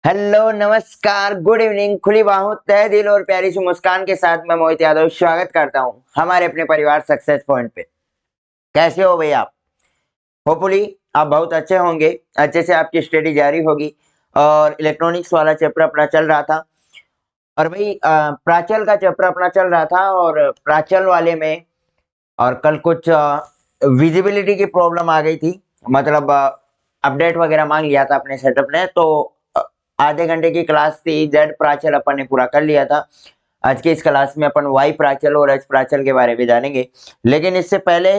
Hello, नमस्कार, good evening. खुली बाहों, तहे दिल और प्यारी सी मुस्कान के साथ मैं मोहित यादव स्वागत करता हूं हमारे अपने परिवार सक्सेस पॉइंट पे। कैसे हो भाई आप? होपफुली आप बहुत अच्छे होंगे, अच्छे से आपकी स्टडी जारी होगी। और इलेक्ट्रॉनिक्स वाला चैप्टर अपना चल रहा था। और भाई प्राचल का चैप्टर अपना चल रहा था, और प्राचल वाले में और कल कुछ विजिबिलिटी की प्रॉब्लम आ गई थी। मतलब अपडेट वगैरह मांग लिया था अपने सेटअप ने, तो आधे घंटे की क्लास थी। जेड प्राचल अपन ने पूरा कर लिया था। आज की इस क्लास में अपन वाई प्राचल और एच प्राचल के बारे में जानेंगे। लेकिन इससे पहले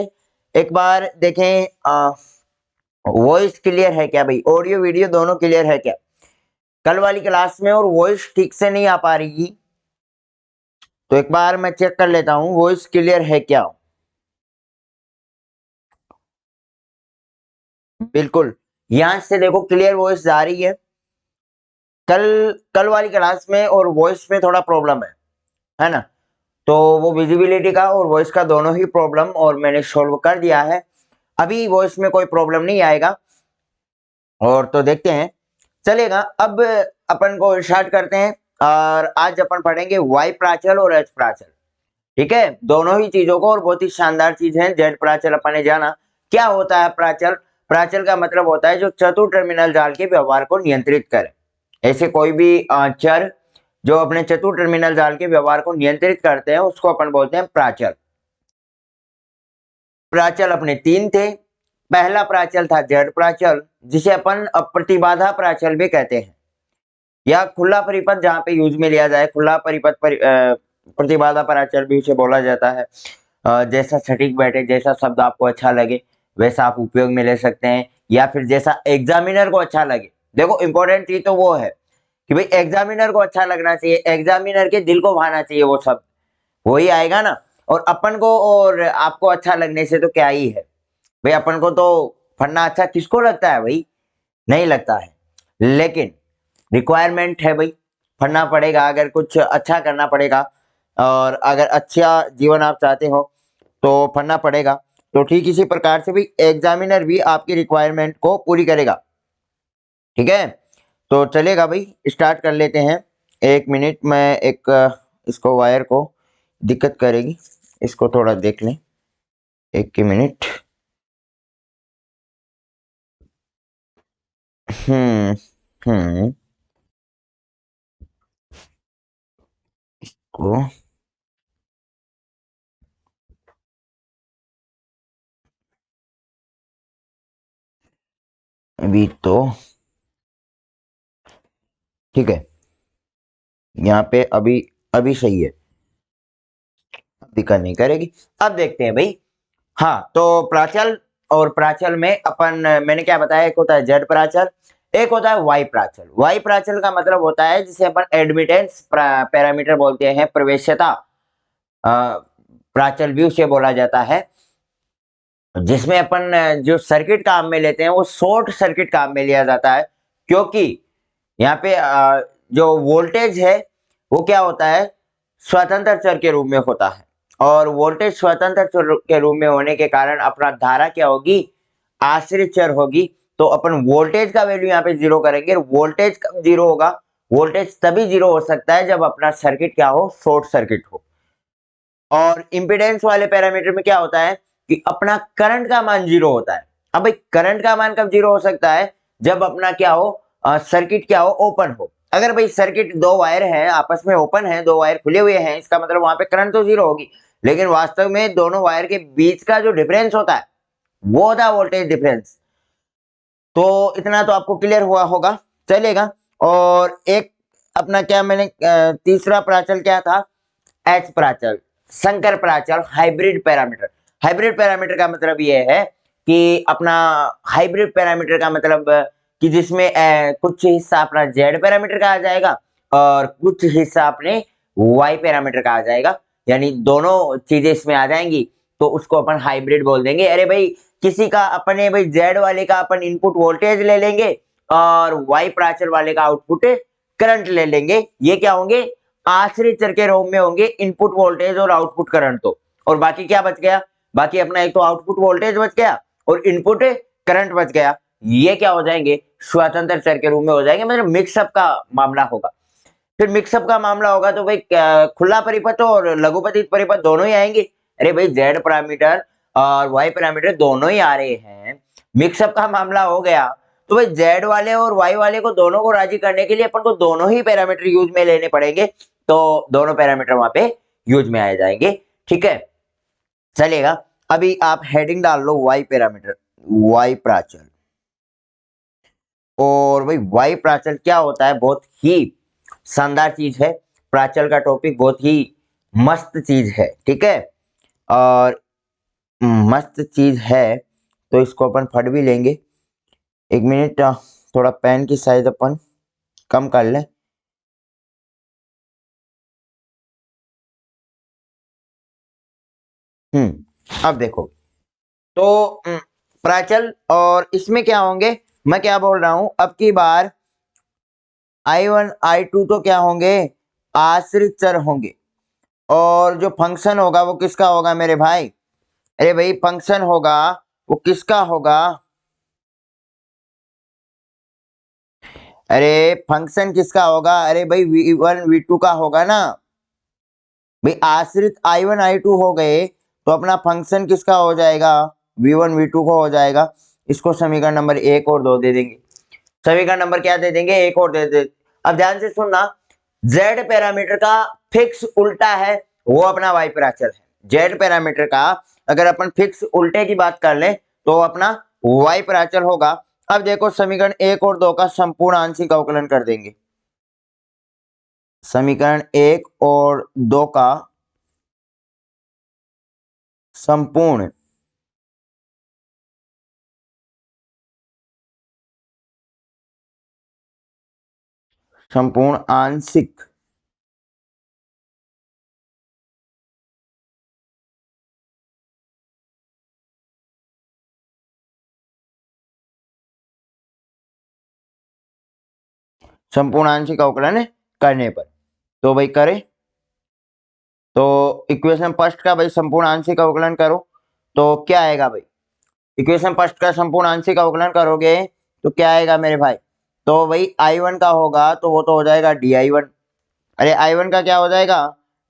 एक बार देखें, वॉइस क्लियर है क्या भाई? ऑडियो वीडियो दोनों क्लियर है क्या? कल वाली क्लास में और वॉइस ठीक से नहीं आ पा रही, तो एक बार मैं चेक कर लेता हूँ वॉइस क्लियर है क्या। बिल्कुल, यहां से देखो क्लियर वॉइस जा रही है। कल कल वाली क्लास में और वॉइस में थोड़ा प्रॉब्लम है ना? तो वो विजिबिलिटी का और वॉइस का दोनों ही प्रॉब्लम और मैंने सॉल्व कर दिया है। अभी वॉइस में कोई प्रॉब्लम नहीं आएगा। और तो देखते हैं, चलेगा। अब अपन को स्टार्ट करते हैं। और आज अपन पढ़ेंगे वाई प्राचल और एच प्राचल। ठीक है, दोनों ही चीजों को, और बहुत ही शानदार चीज है। जेड प्राचल अपन ने जाना। क्या होता है प्राचल? प्राचल का मतलब होता है जो चतुर टर्मिनल जाल के व्यवहार को नियंत्रित करे। ऐसे कोई भी चर जो अपने चतुर टर्मिनल जाल के व्यवहार को नियंत्रित करते हैं उसको अपन बोलते हैं प्राचल। प्राचल अपने तीन थे। पहला प्राचल था जेड प्राचल, जिसे अपन अप्रतिबाधा प्राचल भी कहते हैं, या खुला परिपथ जहां पे यूज में लिया जाए। खुला परिपथ प्रतिबाधा प्राचल भी उसे बोला जाता है। जैसा सटीक बैठे, जैसा शब्द आपको अच्छा लगे वैसा आप उपयोग में ले सकते हैं, या फिर जैसा एग्जामिनर को अच्छा लगे। देखो इंपॉर्टेंट चीज तो वो है कि भाई एग्जामिनर को अच्छा लगना चाहिए, एग्जामिनर के दिल को भाना चाहिए वो शब्द, वही आएगा ना। और अपन को और आपको अच्छा लगने से तो क्या ही है भाई। अपन को तो पढ़ना अच्छा किसको लगता है भाई? नहीं लगता है। लेकिन रिक्वायरमेंट है भाई, पढ़ना पड़ेगा अगर कुछ अच्छा करना पड़ेगा। और अगर अच्छा जीवन आप चाहते हो तो पढ़ना पड़ेगा। तो ठीक इसी प्रकार से भी एग्जामिनर भी आपकी रिक्वायरमेंट को पूरी करेगा। ठीक है, तो चलेगा भाई, स्टार्ट कर लेते हैं। एक मिनट में इसको वायर को दिक्कत करेगी, इसको थोड़ा देख लें। एक मिनट। हम्म हम्म को अभी तो ठीक है, यहाँ पे अभी अभी सही है, दिक्कत नहीं करेगी। अब देखते हैं भाई। हाँ, तो प्राचल और प्राचल में अपन, मैंने क्या बताया, एक होता है जेड प्राचल, एक होता है वाई प्राचल। वाई प्राचल का मतलब होता है जिसे अपन एडमिटेंस पैरामीटर बोलते हैं, प्रवेश्यता प्राचल भी उसे बोला जाता है। जिसमें अपन जो सर्किट काम में लेते हैं वो शॉर्ट सर्किट काम में लिया जाता है, क्योंकि यहाँ पे जो वोल्टेज है वो क्या होता है, स्वतंत्र चर के रूप में होता है। और वोल्टेज स्वतंत्र चर के रूप में होने के कारण अपना धारा क्या होगी, आश्रित चर होगी। तो अपन वोल्टेज का वैल्यू यहाँ पे जीरो करेंगे। वोल्टेज कब जीरो होगा? वोल्टेज तभी जीरो हो सकता है जब अपना सर्किट क्या हो, शॉर्ट सर्किट हो। और इंपेडेंस वाले पैरामीटर में क्या होता है कि अपना करंट का मान जीरो होता है। अब भाई करंट का मान कब जीरो हो सकता है? जब अपना क्या हो, सर्किट क्या हो, ओपन हो। अगर भाई सर्किट दो वायर है आपस में ओपन है, दो वायर खुले हुए हैं, इसका मतलब वहां पे करंट तो जीरो होगी। लेकिन वास्तव में दोनों वायर के बीच का जो डिफरेंस होता है वो होता है वोल्टेज डिफरेंस। तो इतना तो आपको क्लियर हुआ होगा, चलेगा। और एक अपना क्या, मैंने तीसरा प्राचल क्या था, एच प्राचल, संकर प्राचल, हाइब्रिड पैरामीटर। हाइब्रिड पैरामीटर का मतलब ये है कि अपना हाइब्रिड पैरामीटर का मतलब कि जिसमें कुछ हिस्सा अपना जेड पैरामीटर का आ जाएगा और कुछ हिस्सा अपने वाई पैरामीटर का आ जाएगा, यानी दोनों चीजें इसमें आ जाएंगी। तो उसको अपन हाइब्रिड बोल देंगे। अरे भाई किसी का अपने भाई जेड वाले का अपन इनपुट वोल्टेज ले लेंगे और वाई प्राचल वाले का आउटपुट करंट ले लेंगे। ये क्या होंगे, आश्रित चर के रूप में होंगे, इनपुट वोल्टेज और आउटपुट करंट। तो और बाकी क्या बच गया, बाकी अपना एक तो आउटपुट वोल्टेज बच गया और इनपुट करंट बच गया। ये क्या हो जाएंगे, स्वतंत्र चर के रूप में हो जाएंगे, मतलब मिक्सअप का मामला होगा। फिर मिक्सअप का मामला होगा तो भाई खुला परिपथ और लघुपतित परिपथ दोनों ही आएंगे। अरे भाई जेड पैरामीटर और वाई पैरामीटर दोनों ही आ रहे हैं, मिक्सअप का मामला हो गया तो भाई जेड वाले और वाई वाले को दोनों को राजी करने के लिए अपन को दोनों ही पैरामीटर यूज में लेने पड़ेंगे, तो दोनों पैरामीटर वहां पे यूज में आ जाएंगे। ठीक है, चलेगा। अभी आप हेडिंग डाल लो वाई पैरामीटर, वाई प्राचल। और भाई वाई प्राचल क्या होता है, बहुत ही शानदार चीज है, प्राचल का टॉपिक बहुत ही मस्त चीज है। ठीक है, और मस्त चीज है तो इसको अपन फट भी लेंगे। एक मिनट, थोड़ा पेन की साइज अपन कम कर लें। अब देखो तो प्राचल, और इसमें क्या होंगे, मैं क्या बोल रहा हूं, अब की बार I1 I2 तो क्या होंगे, आश्रित चर होंगे, और जो फंक्शन होगा वो किसका होगा मेरे भाई, अरे भाई फंक्शन होगा वो किसका होगा, अरे फंक्शन किसका होगा, अरे भाई V1 V2 का होगा ना भाई। आश्रित I1 I2 हो गए तो अपना फंक्शन किसका हो जाएगा, V1 V2 को हो जाएगा। इसको समीकरण नंबर 1 और 2 दे देंगे, समीकरण नंबर क्या दे देंगे, 1 और दे। अब ध्यान से सुनना, जेड पैरामीटर का फिक्स उल्टा है वो अपना वाई प्राचल है। जेड पैरामीटर का अगर अपन फिक्स उल्टे की बात कर लें तो अपना वाई प्राचल होगा। अब देखो समीकरण 1 और 2 का संपूर्ण आंशिक अवकलन कर देंगे, समीकरण 1 और 2 का संपूर्ण संपूर्ण आंशिक संपूर्ण आंशिक अवकलन करने पर, तो भाई करें, तो इक्वेशन फर्स्ट का भाई संपूर्ण आंशिक अवकलन करो तो क्या आएगा भाई, इक्वेशन फर्स्ट का संपूर्ण आंशिक अवकलन करोगे तो क्या आएगा मेरे भाई, तो भाई I1 का होगा तो वो तो हो जाएगा di1, अरे I1 का क्या हो जाएगा,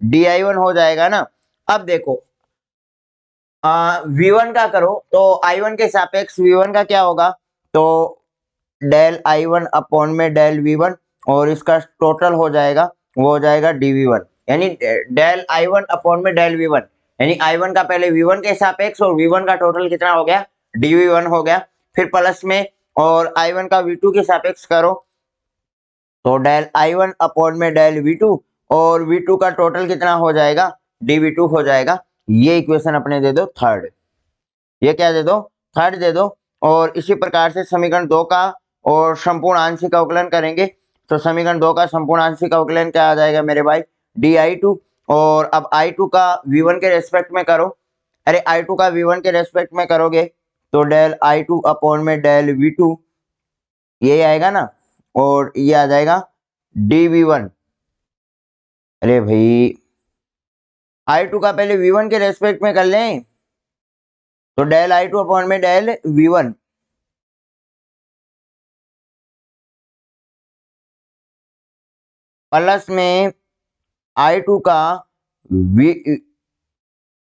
di1 हो जाएगा ना। अब देखो V1 का करो तो I1 के सापेक्ष V1 का क्या होगा, तो डेल I1 अपॉन में डेल V1, और इसका टोटल हो जाएगा वो हो जाएगा dV1, यानी डेल I1 अपॉन में डेल V1, यानी I1 का पहले V1 के सापेक्ष और V1 का टोटल कितना हो गया, dV1 हो गया। फिर प्लस में और I1 का V2 के सापेक्ष करो तो डेल I1 अपॉन में डेल V2, और V2 का टोटल कितना हो जाएगा, dV2 हो जाएगा। ये इक्वेशन अपने दे दो थर्ड, ये क्या दे दो, थर्ड दे दो। और इसी प्रकार से समीकरण 2 का और संपूर्ण आंशिक अवकलन करेंगे तो समीकरण 2 का संपूर्ण आंशिक अवकलन क्या आ जाएगा मेरे भाई, di2, और अब I2 का V1 के रेस्पेक्ट में करो, अरे I2 का V1 के रेस्पेक्ट में करोगे तो डेल I2 अपॉन में डेल V2 ये आएगा ना, और ये आ जाएगा dV1। अरे भाई I2 का पहले V1 के रेस्पेक्ट में कर लें तो डेल I2 अपॉन में डेल V1, प्लस में I2 का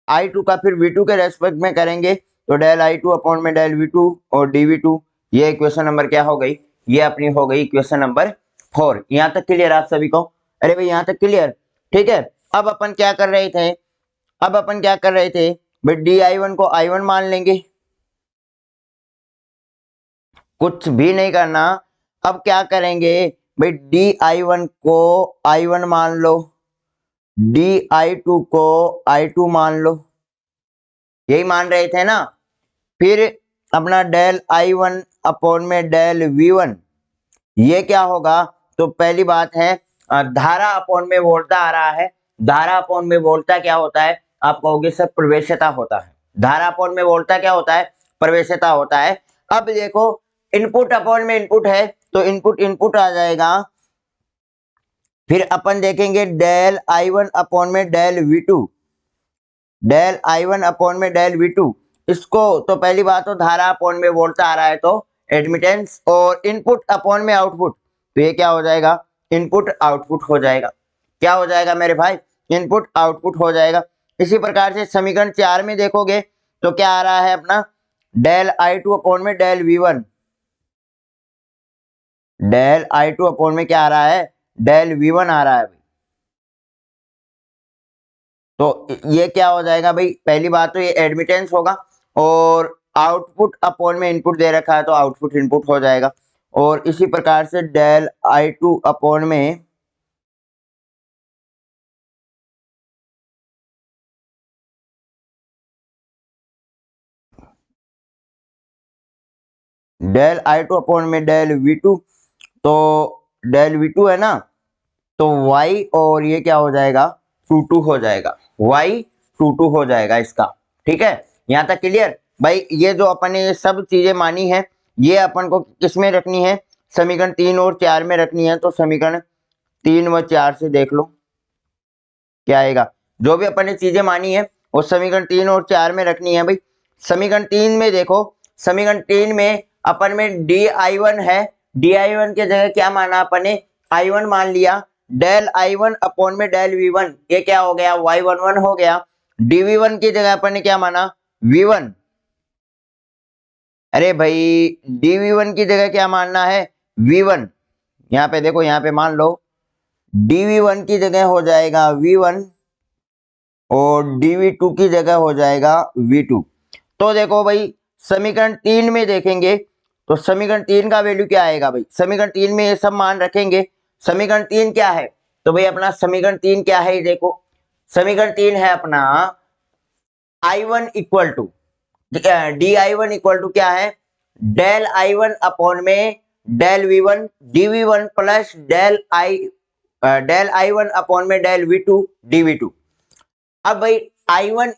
I2 का फिर V2 के रेस्पेक्ट में करेंगे तो डेल I2 अपॉन में डेल V2 और dV2। ये इक्वेशन नंबर क्या हो गई, ये अपनी हो गई इक्वेशन नंबर 4। यहाँ तक क्लियर आप सभी को, अरे भाई यहाँ तक क्लियर, ठीक है। अब अपन क्या कर रहे थे, अब अपन क्या कर रहे थे भाई, di1 को I1 मान लेंगे, कुछ भी नहीं करना। अब क्या करेंगे भाई, di1 को I1 मान लो, di2 को I2 मान लो, यही मान रहे थे ना। फिर अपना डेल I1 अपॉन में डेल V1, ये क्या होगा, तो पहली बात है धारा अपॉन में वोल्टा आ रहा है, धारा अपॉन में वोल्टा क्या होता है, आप कहोगे सर प्रवेश्यता होता है, धारा अपॉन में वोल्टा क्या होता है, प्रवेश्यता होता है। अब देखो इनपुट अपॉन में इनपुट है तो इनपुट इनपुट आ जाएगा, फिर अपन देखेंगे डेल I1 अपॉन में del V2, del I1 upon में डेल V2, इसको तो पहली बात तो धारा अपॉन में वोल्टा आ रहा है तो एडमिटेंस और इनपुट अपॉन में आउटपुट, तो ये क्या हो जाएगा, इनपुट आउटपुट हो जाएगा। क्या हो जाएगा मेरे भाई, इनपुट आउटपुट हो जाएगा। इसी प्रकार से समीकरण 4 में देखोगे तो क्या आ रहा है अपना, डेल आई टू अपॉन में del V one, del I two upon में क्या आ रहा है, डेल वी वन आ रहा है। तो ये क्या हो जाएगा भाई, पहली बात तो ये एडमिटेंस होगा, और आउटपुट अपॉन में इनपुट दे रखा है तो आउटपुट इनपुट हो जाएगा। और इसी प्रकार से डेल आई टू अपॉन में डेल आई टू अपॉन में डेल वी टू, तो डेल वी टू है ना, तो y और ये क्या हो जाएगा, टू टू हो जाएगा, y टू टू हो जाएगा इसका। ठीक है, यहाँ तक क्लियर भाई। ये जो अपन ने ये सब चीजें मानी है, ये अपन को किस में रखनी है, समीकरण 3 और 4 में रखनी है। तो समीकरण 3 व 4 से देख लो क्या आएगा। जो भी अपन ने चीजें मानी है वो समीकरण 3 और 4 में रखनी है भाई। समीकरण 3 में देखो, समीकरण 3 में अपन में डी आई वन है, डी आई वन की जगह क्या माना अपन ने, आई वन मान लिया, डेल आई वन अपॉन में डेल वी वन, ये क्या हो गया, वाई वन वन हो गया। डी वी वन की जगह अपन ने क्या माना, वी वन, अरे भाई डी वी वन की जगह क्या मानना है, वी वन। यहाँ पे देखो, यहाँ पे मान लो डी वी वन की जगह हो जाएगा वी वन, और dv2 की जगह हो जाएगा v2। तो देखो भाई समीकरण 3 में देखेंगे तो समीकरण 3 का वैल्यू क्या आएगा भाई, समीकरण 3 में ये सब मान रखेंगे। समीकरण 3 क्या है, तो भाई अपना समीकरण 3 क्या है, ये देखो समीकरण 3 है अपना I one equal to D I one equal to क्या है, डेल आई वन अपॉन में del V one D V one plus del I one upon में del V two D V two. अब भाई I one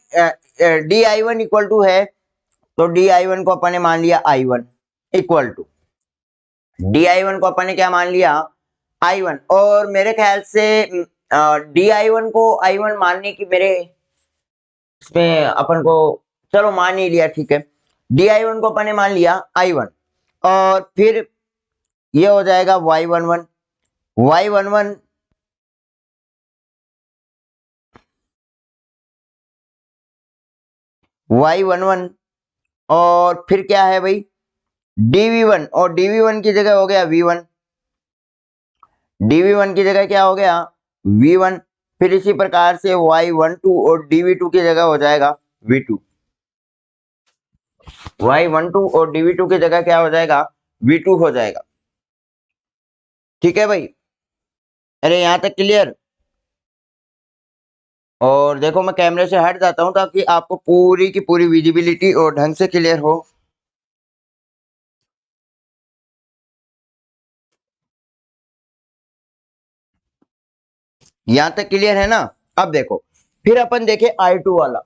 D I one equal to है, तो D I one को अपन ने मान लिया I one equal to, D I one को अपन ने क्या मान लिया, आई वन। और मेरे ख्याल से डी आई वन को आई वन मानने की मेरे इसमें अपन को, चलो मान ही लिया, ठीक है। डी आई वन को अपन ने मान लिया आई वन, और फिर ये हो जाएगा y one one, y one one, y one one, और फिर क्या है भाई डीवी वन, और डीवी वन की जगह हो गया वी वन, डीवी वन की जगह क्या हो गया वी वन। फिर इसी प्रकार से वाई वन टू और डीवी टू की जगह हो जाएगा V two, y one two और डीवी टू की जगह क्या हो जाएगा, वी टू हो जाएगा। ठीक है भाई, अरे यहां तक क्लियर। और देखो मैं कैमरे से हट जाता हूं ताकि आपको पूरी की पूरी विजिबिलिटी और ढंग से क्लियर हो। यहां तक क्लियर है ना। अब देखो फिर अपन देखें आई टू वाला।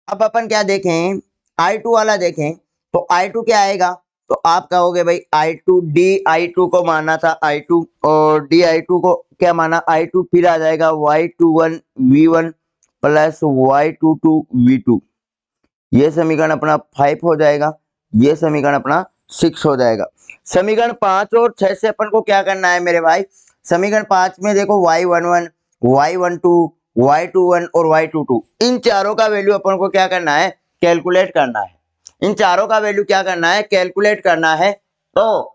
अब अपन क्या देखें, आई टू वाला देखें, तो आई टू क्या आएगा, तो आप कहोगे भाई I two D I two को माना था आई टू, और डी आई टू को क्या माना आई टू, फिर आ जाएगा y two one V one plus y two two V two. ये समीकरण अपना 5 हो जाएगा, ये समीकरण अपना 6 हो जाएगा। समीकरण 5 और 6 से अपन को क्या करना है मेरे भाई, समीकरण 5 में देखो y one one, y one two, y two one और वाई टू टू, इन चारों का वैल्यू अपन को क्या करना है, कैलकुलेट करना है। इन चारों का वैल्यू क्या करना है, कैलकुलेट करना है। तो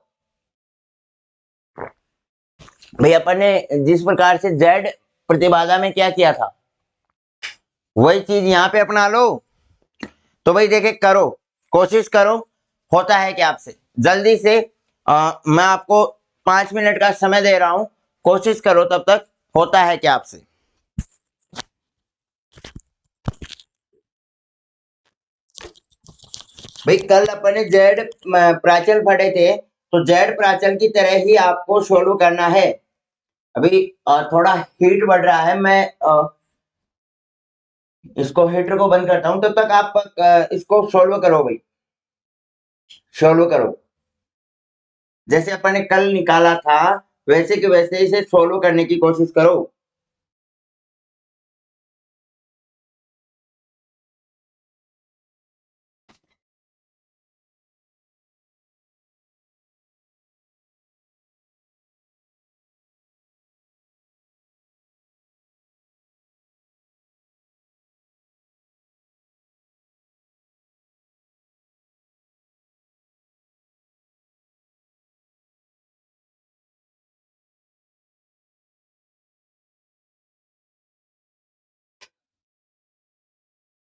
भाई अपन ने जिस प्रकार से जेड प्रतिबाधा में क्या किया था, वही चीज यहाँ पे अपना लो। तो भाई देखे करो, कोशिश करो, होता है कि आपसे जल्दी से मैं आपको 5 मिनट का समय दे रहा हूं, कोशिश करो तब तक, होता है क्या आपसे। भाई कल अपन ने जेड प्राचल पढ़े थे, तो जेड प्राचल की तरह ही आपको सोल्व करना है। अभी थोड़ा हीट बढ़ रहा है, मैं इसको हीटर को बंद करता हूं, तब तक आप इसको सोल्व करो भाई, सोल्व करो। जैसे अपन ने कल निकाला था वैसे के वैसे इसे सोल्व करने की कोशिश करो।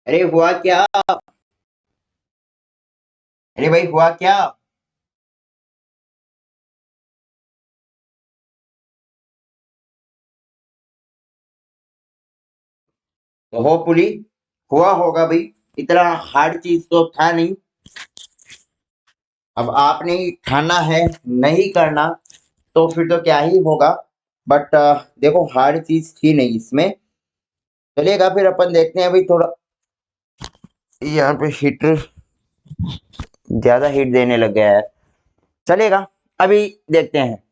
अरे हुआ क्या? अरे भाई हुआ क्या? तो होपफुली हुआ होगा भाई। इतना हार्ड चीज तो था नहीं। अब आपने ही ठाना है नहीं करना, तो फिर तो क्या ही होगा। बट देखो हार्ड चीज थी नहीं इसमें। चलिएगा फिर अपन देखते हैं भाई थोड़ा। यहाँ पे हीटर ज्यादा हीट देने लग गया है। चलेगा, अभी देखते हैं।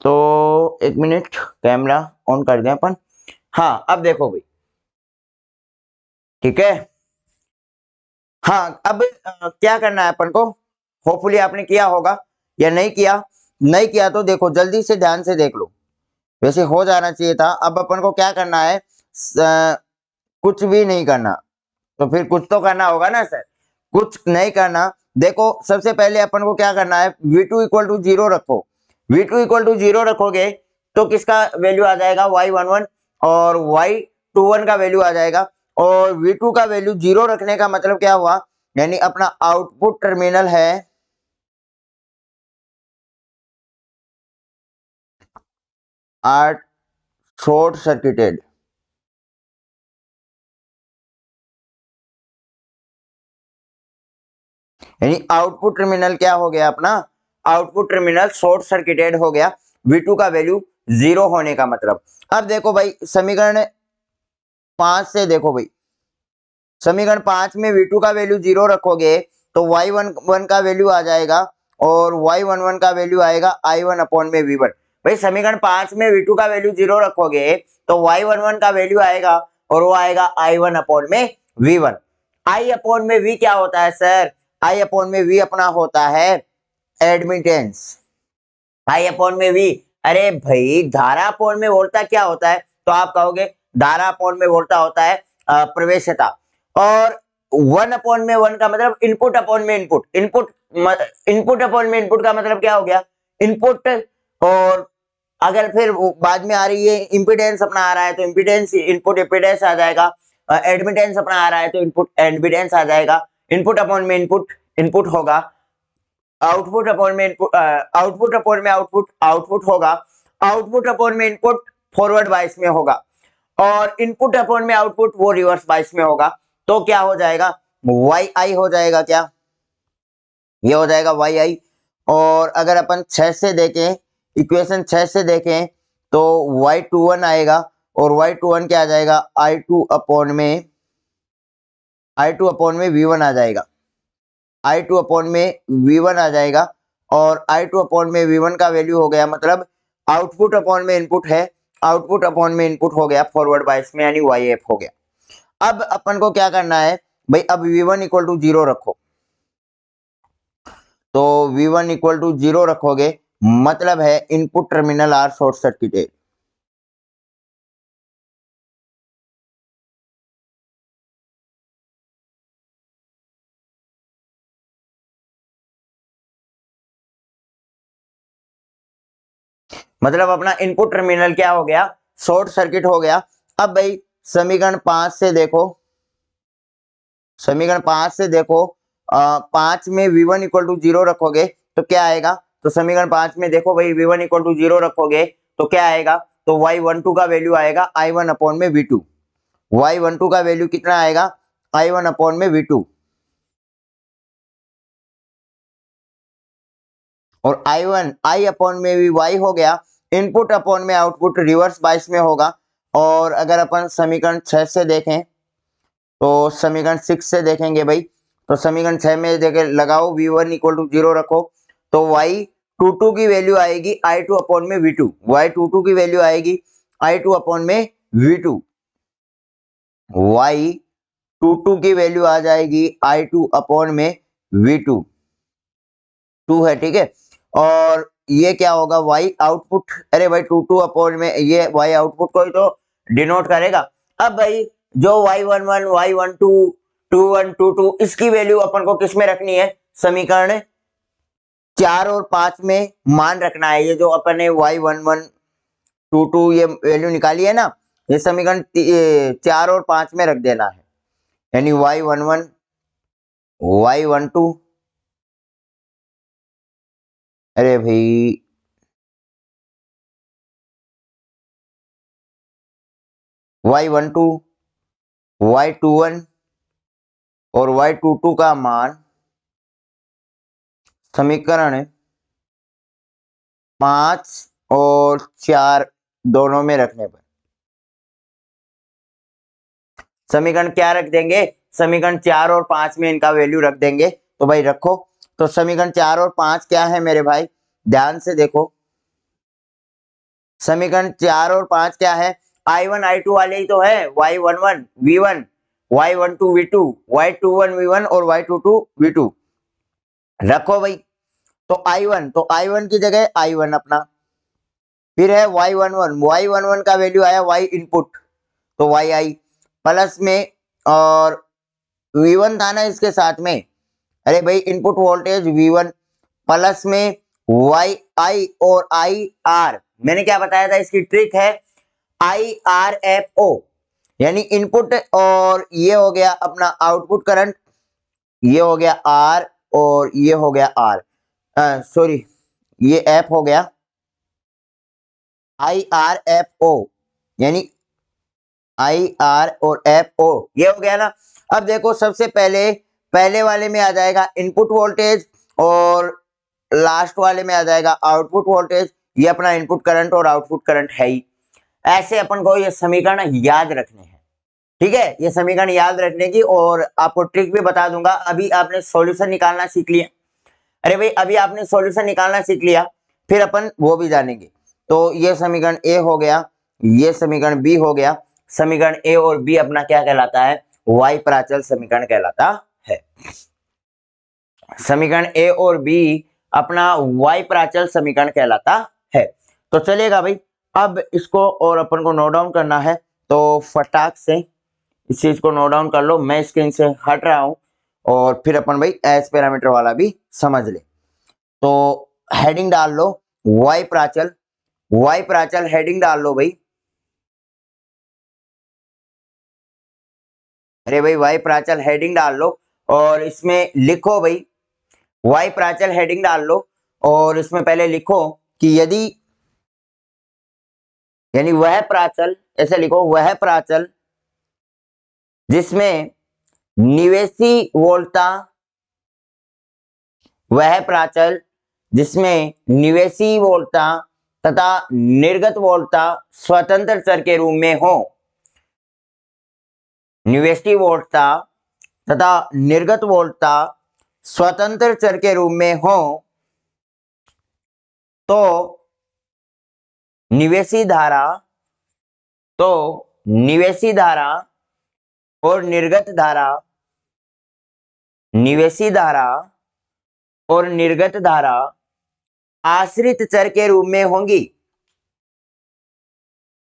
तो एक मिनट, कैमरा ऑन कर दें अपन। हाँ अब देखो भाई। ठीक है। हाँ अब क्या करना है अपन को। होपफुली आपने किया होगा या नहीं किया। नहीं किया तो देखो जल्दी से ध्यान से देख लो। वैसे हो जाना चाहिए था। अब अपन को क्या करना है, कुछ भी नहीं करना। तो फिर कुछ तो करना होगा ना सर। कुछ नहीं करना। देखो सबसे पहले अपन को क्या करना है, v2 इक्वल टू जीरो रखो। v2 इक्वल टू जीरो रखोगे तो किसका वैल्यू आ जाएगा, y11 और y21 का वैल्यू आ जाएगा। और v2 का वैल्यू जीरो रखने का मतलब क्या हुआ, यानी अपना आउटपुट टर्मिनल है 8 शॉर्ट सर्किटेड। यानी आउटपुट टर्मिनल क्या हो गया अपना, आउटपुट टर्मिनल शॉर्ट सर्किटेड हो गया। V2 का वैल्यू जीरो होने का मतलब। अब देखो भाई समीकरण 5 से देखो भाई। समीकरण 5 में V2 का वैल्यू जीरो रखोगे तो y11 का वैल्यू आ जाएगा और y11 का वैल्यू आएगा I1 अपॉन में V1। भाई समीकरण 5 में V2 का वैल्यू जीरो रखोगे तो y11 का वैल्यू आएगा और वो आएगा I1 अपॉन में V1। I अपॉन में V क्या होता है सर, I अपॉन में V अपना होता है एडमिटेंस। आई अपॉन में वी, अरे भाई धारा अपॉन में वोल्टा क्या होता है, तो आप कहोगे धारा अपॉन में वोल्टा होता है प्रवेशता। और वन अपॉन में वन का मतलब इनपुट अपॉन में इनपुट। इनपुट अपॉन में इनपुट का मतलब क्या हो गया, इनपुट। और अगर फिर बाद में आ रही है इम्पीडेंस अपना आ रहा है तो इम्पीडेंस इनपुट इम्पीडेंस आ जाएगा। एडमिटेंस अपना आ रहा है तो इनपुट एडमिटेंस आ जाएगा। इनपुट अपॉन में इनपुट इनपुट होगा। आउटपुट अपॉन में इनपुट, आउटपुट अपॉन में आउटपुट आउटपुट होगा। आउटपुट अपॉन में इनपुट फॉरवर्ड बाइस में होगा। और इनपुट अपॉन में आउटपुट वो रिवर्स बाइस में होगा। तो क्या हो जाएगा, वाई आई हो जाएगा। क्या ये हो जाएगा वाई आई। और अगर अपन 6 से देखें, इक्वेशन 6 से देखें तो y21 आएगा और y21 क्या आ जाएगा, i2 अपॉन में v1 आ जाएगा। i2 अपॉन में v1 आ जाएगा। और i2 अपॉन में v1 का वैल्यू हो गया, मतलब आउटपुट अपॉन में इनपुट है, आउटपुट अपॉन में इनपुट हो गया फॉरवर्ड बायस में, यानी YF हो गया। अब अपन को क्या करना है भाई, अब v1 इक्वल टू जीरो रखो। तो v1 इक्वल टू जीरो रखोगे मतलब है input terminal are short circuited. मतलब अपना इनपुट टर्मिनल क्या हो गया, शॉर्ट सर्किट हो गया। अब भाई समीकरण 5 से देखो, समीकरण 5 से देखो, 5 में v1 इक्वल टू जीरो रखोगे तो क्या आएगा। तो समीकरण 5 में देखो भाई v1 इक्वल टू जीरो रखोगे तो क्या आएगा, तो y12 का वैल्यू आएगा i1 अपॉन में v2। y12 का वैल्यू कितना आएगा, i1 अपॉन में v2। और i1 i अपॉन में भी y हो गया। इनपुट अपॉन में आउटपुट रिवर्स बाइस में होगा। और अगर अपन समीकरण 6 से देखें तो समीकरण 6 से देखेंगे भाई, तो समीकरण 6 में देखे लगाओ v1 इक्वल टू जीरो रखो तो y22 की वैल्यू आएगी i2 अपॉन में v2। y22 की वैल्यू आएगी i2 अपॉन में v2। y22 की वैल्यू आ जाएगी i2 अपॉन में v2। 2 है, ठीक है। और ये क्या होगा y आउटपुट, अरे भाई 22 अपॉन में ये y आउटपुट को ही तो डिनोट करेगा। अब भाई जो y11 y12 21 22 इसकी वैल्यू अपन को किस में रखनी है, समीकरण 4 और 5 में मान रखना है। ये जो अपन ने y11 22 ये वैल्यू निकाली है ना, ये समीकरण 4 और 5 में रख देना है, यानी y11 y12, अरे भाई y12 y21 और y22 का मान समीकरण 5 और 4 दोनों में रखने पर समीकरण क्या रख देंगे, समीकरण 4 और 5 में इनका वैल्यू रख देंगे। तो भाई रखो, तो समीकरण 4 और 5 क्या है मेरे भाई, ध्यान से देखो। समीकरण 4 और 5 क्या है, I1 I2 वाले ही तो है, y11 v1 y12 v2 y21 v1 और y22 v2 रखो भाई। तो I1 की जगह I1 अपना, फिर है y11 का वैल्यू आया y इनपुट, तो y आई प्लस में, और v1 था ना इसके साथ में, अरे भाई इनपुट वोल्टेज v1 प्लस में वाई आई और आई आर, मैंने क्या बताया था, इसकी ट्रिक है IRFO, यानी इनपुट और ये हो गया अपना आउटपुट करंट, ये हो गया R और ये हो गया R, सॉरी ये F हो गया IRFO, यानी IR और FO, ये हो गया ना। अब देखो सबसे पहले वाले में आ जाएगा इनपुट वोल्टेज और लास्ट वाले में आ जाएगा आउटपुट वोल्टेज, ये अपना इनपुट करंट और आउटपुट करंट है ही। ऐसे अपन को ये समीकरण याद रखने हैं, ठीक है, ये समीकरण याद रखने की, और आपको ट्रिक भी बता दूंगा। अभी आपने सॉल्यूशन निकालना सीख लिया, अरे भाई अभी आपने सॉल्यूशन निकालना सीख लिया, फिर अपन वो भी जानेंगे। तो ये समीकरण ए हो गया, ये समीकरण बी हो गया, समीकरण ए और बी अपना क्या कहलाता है, वाई प्राचल समीकरण कहलाता है। समीकरण ए और बी अपना वाई प्राचल समीकरण कहलाता है। तो चलिएगा भाई, अब इसको और अपन को नोट डाउन करना है, तो फटाक से इस चीज को नोट डाउन कर लो, मैं स्क्रीन से हट रहा हूं, और फिर अपन भाई एस पैरामीटर वाला भी समझ ले। तो हेडिंग डाल लो वाई प्राचल हेडिंग डाल लो भाई, अरे भाई वाई प्राचल हेडिंग डाल लो, और इसमें लिखो भाई वाई प्राचल हेडिंग डाल लो, और इसमें पहले लिखो कि यदि, यानी वह प्राचल, ऐसे लिखो वह प्राचल जिसमें निवेशी वोल्टता, वह प्राचल जिसमें निवेशी वोल्टता तथा निर्गत वोल्टता स्वतंत्र चर के रूप में हो, निवेशी वोल्टता तथा निर्गत वोल्टता स्वतंत्र चर के रूप में हो, तो निवेशी धारा, तो निवेशी धारा और निर्गत धारा, निवेशी धारा और निर्गत धारा आश्रित चर के रूप में होंगी,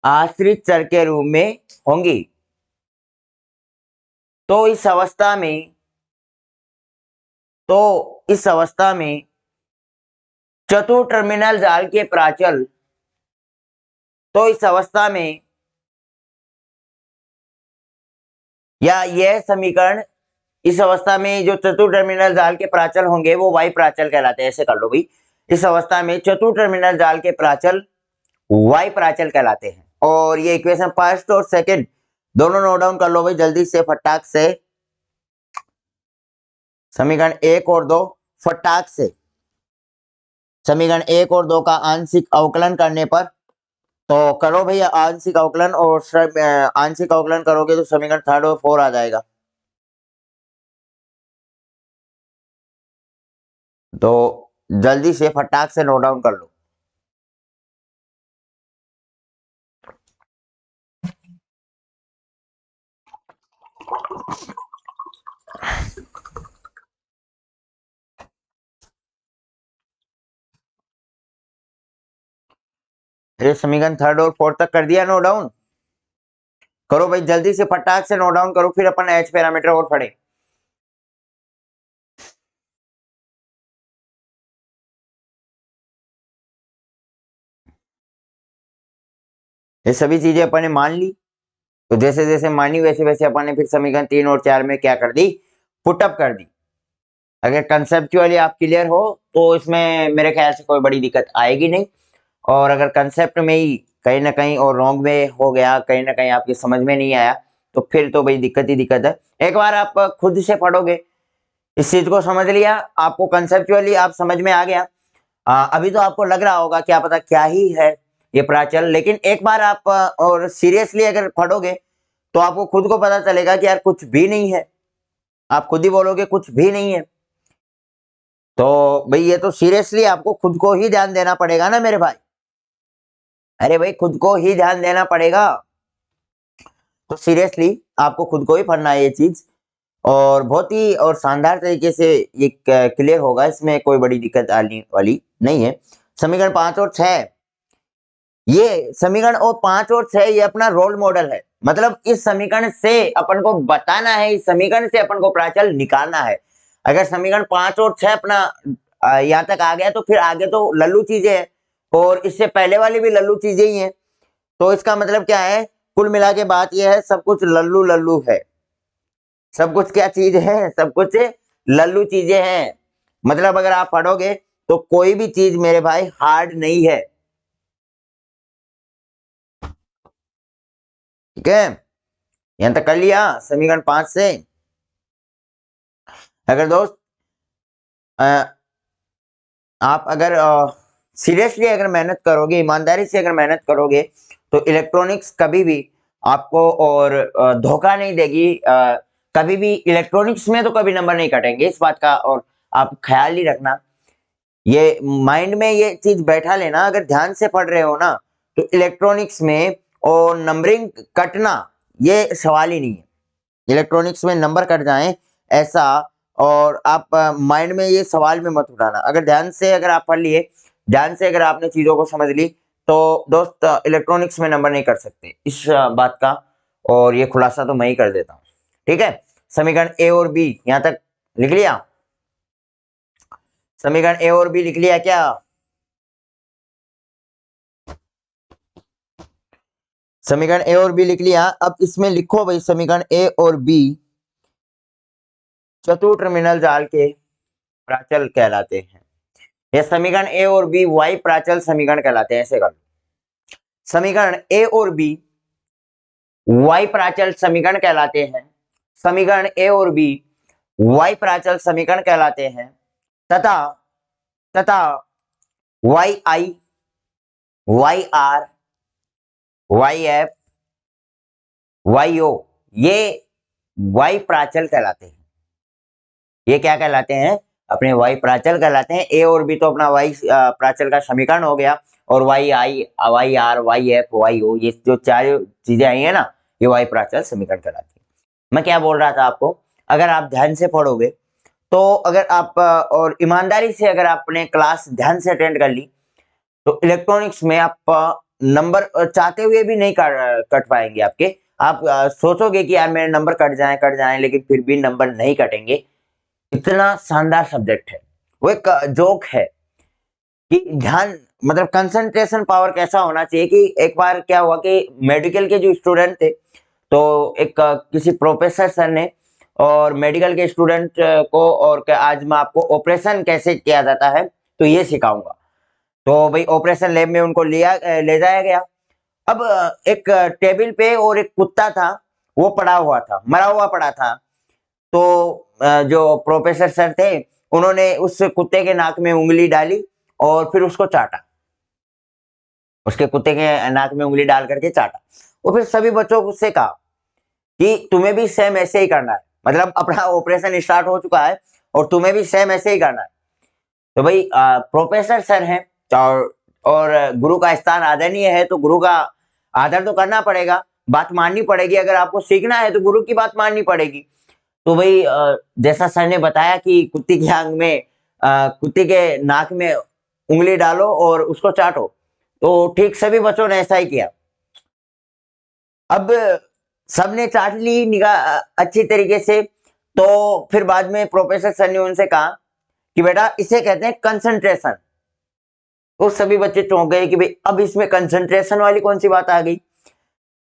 आश्रित चर के रूप में होंगी। तो इस अवस्था में, तो इस अवस्था में चतुर टर्मिनल जाल के प्राचल, तो इस अवस्था में, या यह समीकरण, इस अवस्था में जो चतुर टर्मिनल जाल के प्राचल होंगे वो वाई प्राचल कहलाते हैं, ऐसे कर लो भाई। इस अवस्था में चतुर टर्मिनल जाल के प्राचल वाई प्राचल कहलाते हैं। और ये इक्वेशन फर्स्ट और सेकंड दोनों नोट डाउन कर लो भाई जल्दी से फटाक से, समीकरण 1 और 2 फटाक से, समीकरण 1 और 2 का आंशिक अवकलन करने पर, तो करो भैया आंशिक अवकलन, और आंशिक अवकलन करोगे तो समीकरण 3 और 4 आ जाएगा। तो जल्दी से फटाक से नोट डाउन कर लो। अरे समीकरण 3 और 4 तक कर दिया नोट डाउन, करो भाई जल्दी से फटाक से नोट डाउन करो, फिर अपन एच पैरामीटर और पढ़े। ये सभी चीजें अपन ने मान ली, तो जैसे जैसे मानी वैसे वैसे अपन ने फिर समीकरण 3 और 4 में क्या कर दी, पुटअप कर दी। अगर कंसेप्चुअली आप क्लियर हो तो इसमें मेरे ख्याल से कोई बड़ी दिक्कत आएगी नहीं, और अगर कंसेप्ट में ही कहीं ना कहीं और रॉन्ग में हो गया, कहीं ना कहीं आपकी समझ में नहीं आया, तो फिर तो भाई दिक्कत ही दिक्कत है। एक बार आप खुद से पढ़ोगे, इस चीज को समझ लिया, आपको कंसेप्चुअली आप समझ में आ गया। अभी तो आपको लग रहा होगा क्या पता क्या ही है ये प्राचल, लेकिन एक बार आप और सीरियसली अगर पढ़ोगे तो आपको खुद को पता चलेगा कि यार कुछ भी नहीं है। आप खुद ही बोलोगे कुछ भी नहीं है। तो भाई ये तो सीरियसली आपको खुद को ही ध्यान देना पड़ेगा ना मेरे भाई। अरे भाई खुद को ही ध्यान देना पड़ेगा। तो सीरियसली आपको खुद को ही पढ़ना है ये चीज, और बहुत ही और शानदार तरीके से ये क्लियर होगा, इसमें कोई बड़ी दिक्कत आने वाली नहीं है। समीकरण 5 और 6, ये समीकरण और 5 और 6 ये अपना रोल मॉडल है। मतलब इस समीकरण से अपन को बताना है, इस समीकरण से अपन को प्राचल निकालना है। अगर समीकरण 5 और 6 अपना यहाँ तक आ गया तो फिर आगे तो लल्लू चीजें हैं, और इससे पहले वाली भी लल्लू चीजें ही हैं। तो इसका मतलब क्या है, कुल मिला के बात यह है, सब कुछ लल्लू लल्लू है। सब कुछ क्या चीज है, सब कुछ लल्लू चीजें हैं। मतलब अगर आप पढ़ोगे तो कोई भी चीज मेरे भाई हार्ड नहीं है। ठीक है, यहां तक कर लिया समीकरण 5 से। अगर दोस्त आप अगर सीरियसली अगर मेहनत करोगे, ईमानदारी से अगर मेहनत करोगे, तो इलेक्ट्रॉनिक्स कभी भी आपको और धोखा नहीं देगी। कभी भी इलेक्ट्रॉनिक्स में तो कभी नंबर नहीं कटेंगे, इस बात का और आप ख्याल ही रखना। ये माइंड में ये चीज बैठा लेना, अगर ध्यान से पढ़ रहे हो ना तो इलेक्ट्रॉनिक्स में और नंबरिंग कटना ये सवाल ही नहीं है। इलेक्ट्रॉनिक्स में नंबर कट जाएं ऐसा, और आप माइंड में ये सवाल में मत उठाना। अगर ध्यान से अगर आप पढ़ लिए, ध्यान से अगर आपने चीजों को समझ ली, तो दोस्त इलेक्ट्रॉनिक्स में नंबर नहीं कर सकते, इस बात का और ये खुलासा तो मैं ही कर देता हूँ। ठीक है, समीकरण ए और बी यहां तक लिख लिया। समीकरण ए और बी लिख लिया क्या? समीकरण ए और बी लिख लिया। अब इसमें लिखो भाई समीकरण ए और बी चतुर टर्मिनल जाल के प्राचल कहलाते हैं। ये समीकरण ए और बी वाई प्राचल समीकरण कहलाते हैं। ऐसे कर, समीकरण ए और बी वाई प्राचल समीकरण कहलाते हैं। समीकरण ए और बी वाई प्राचल समीकरण कहलाते हैं, तथा तथा y I, y R, y F, y O ये वाई प्राचल कहलाते हैं। ये क्या कहलाते हैं? अपने वाई प्राचल कहलाते हैं। ए और बी तो अपना वाई प्राचल का समीकरण हो गया, और y I, y R, y F, y O ये जो चार चीजें आई है ना, ये वाई प्राचल समीकरण कहलाती है। मैं क्या बोल रहा था आपको, अगर आप ध्यान से पढ़ोगे तो अगर आप और ईमानदारी से अगर आपने क्लास ध्यान से अटेंड कर ली, तो इलेक्ट्रॉनिक्स में आप नंबर चाहते हुए भी नहीं कट पाएंगे आपके। आप सोचोगे कि यार मेरे नंबर कट जाएं, लेकिन फिर भी नंबर नहीं कटेंगे। इतना शानदार सब्जेक्ट है, वो एक जोक है कि ध्यान मतलब कंसंट्रेशन पावर कैसा होना चाहिए। कि एक बार क्या हुआ कि मेडिकल के जो स्टूडेंट थे, तो एक किसी प्रोफेसर सर ने और मेडिकल के स्टूडेंट को, और आज मैं आपको ऑपरेशन कैसे किया जाता है तो ये सिखाऊंगा। तो भाई ऑपरेशन लैब में उनको ले जाया गया। अब एक टेबल पे और एक कुत्ता था, वो पड़ा हुआ था, मरा हुआ पड़ा था। तो जो प्रोफेसर सर थे, उन्होंने उस कुत्ते के नाक में उंगली डाली और फिर उसको चाटा। उसके कुत्ते के नाक में उंगली डाल करके चाटा। और फिर सभी बच्चों से कहा कि तुम्हें भी सेम ऐसे ही करना है। मतलब अपना ऑपरेशन स्टार्ट हो चुका है और तुम्हें भी सेम ऐसे ही करना है। तो भाई प्रोफेसर सर हैं, और गुरु का स्थान आदरणीय है, तो गुरु का आदर तो करना पड़ेगा, बात माननी पड़ेगी। अगर आपको सीखना है तो गुरु की बात माननी पड़ेगी। तो भाई जैसा सर ने बताया कि कुत्ते की आंख में कुत्ते के नाक में उंगली डालो और उसको चाटो, तो ठीक सभी बच्चों ने ऐसा ही किया। अब सबने चाट ली निगाह अच्छी तरीके से। तो फिर बाद में प्रोफेसर सर ने उनसे कहा कि बेटा इसे कहते हैं कंसंट्रेशन। तो सभी बच्चे चौंक गए कि भाई अब इसमें कंसंट्रेशन वाली कौन सी बात आ गई।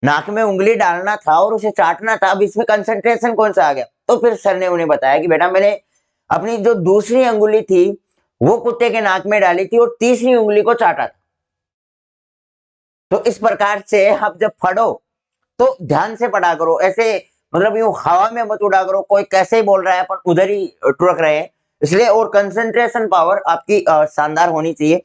नाक में उंगली डालना था और उसे चाटना था, अब इसमें कंसंट्रेशन कौन सा आ गया? तो फिर सर ने उन्हें बताया कि बेटा मैंने अपनी जो दूसरी अंगुली थी वो कुत्ते के नाक में डाली थी और तीसरी उंगली को चाटा था। तो इस प्रकार से आप जब पढ़ो तो ध्यान से पढ़ा करो, ऐसे मतलब यूं हवा में मत उड़ा करो, कोई कैसे ही बोल रहा है अपन उधर ही टुड़क रहे हैं, इसलिए। और कंसंट्रेशन पावर आपकी शानदार होनी चाहिए।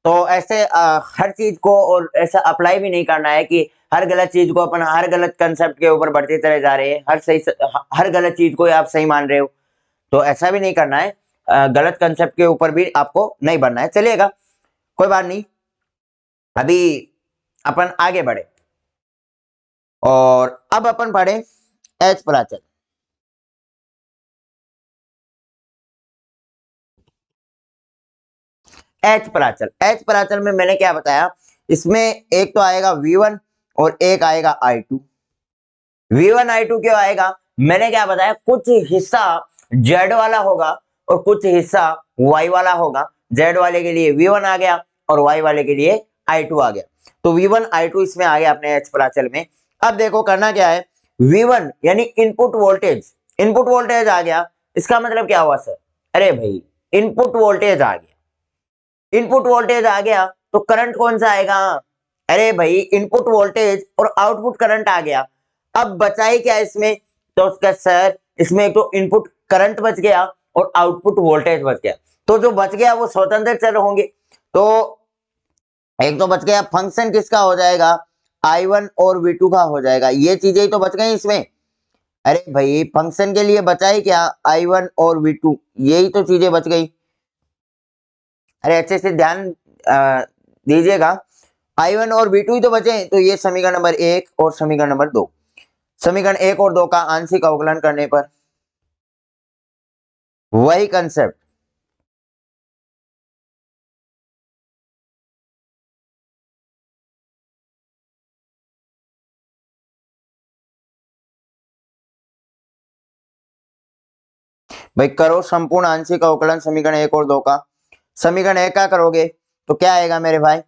तो ऐसे हर चीज को और ऐसा अप्लाई भी नहीं करना है कि हर गलत चीज को अपन हर गलत कंसेप्ट के ऊपर बढ़ते चले जा रहे हैं, हर गलत चीज को आप सही मान रहे हो, तो ऐसा भी नहीं करना है। गलत कंसेप्ट के ऊपर भी आपको नहीं बनना है, चलिएगा कोई बात नहीं। अभी अपन आगे बढ़े और अब अपन पढ़े एच प्राचल। एच प्राचल में मैंने क्या बताया, इसमें एक तो आएगा V1 और एक आएगा I2। V1 I2 क्यों आएगा? मैंने क्या बताया, कुछ हिस्सा Z वाला होगा और कुछ हिस्सा Y वाला होगा। Z वाले के लिए V1 आ गया और Y वाले के लिए I2 आ गया। तो V1 I2 इसमें आ गया अपने एच प्राचल में। अब देखो करना क्या है, V1 यानी इनपुट वोल्टेज आ गया। इसका मतलब क्या हुआ सर? अरे भाई इनपुट वोल्टेज आ गया, इनपुट वोल्टेज आ गया तो करंट कौन सा आएगा? अरे भाई इनपुट वोल्टेज और आउटपुट करंट आ गया। अब बचा ही क्या इसमें? तो उसका सर इसमें एक तो इनपुट करंट बच गया और आउटपुट वोल्टेज बच गया। तो जो बच गया वो स्वतंत्र चर होंगे। तो एक तो बच गया, फंक्शन किसका हो जाएगा? I1 और V2 का हो जाएगा। ये चीजें ही तो बच गई इसमें। अरे भाई फंक्शन के लिए बचा ही क्या? I1 और V2, यही तो चीजें बच गई। अरे अच्छे से ध्यान दीजिएगा। I1 और V2 ही तो बचे, तो ये समीकरण नंबर 1 और समीकरण नंबर 2। समीकरण 1 और 2 का आंशिक अवकलन करने पर वही कंसेप्ट, भाई करो संपूर्ण आंशिक अवकलन समीकरण 1 और 2 का। समीकरण 1 का करोगे तो क्या आएगा मेरे भाई?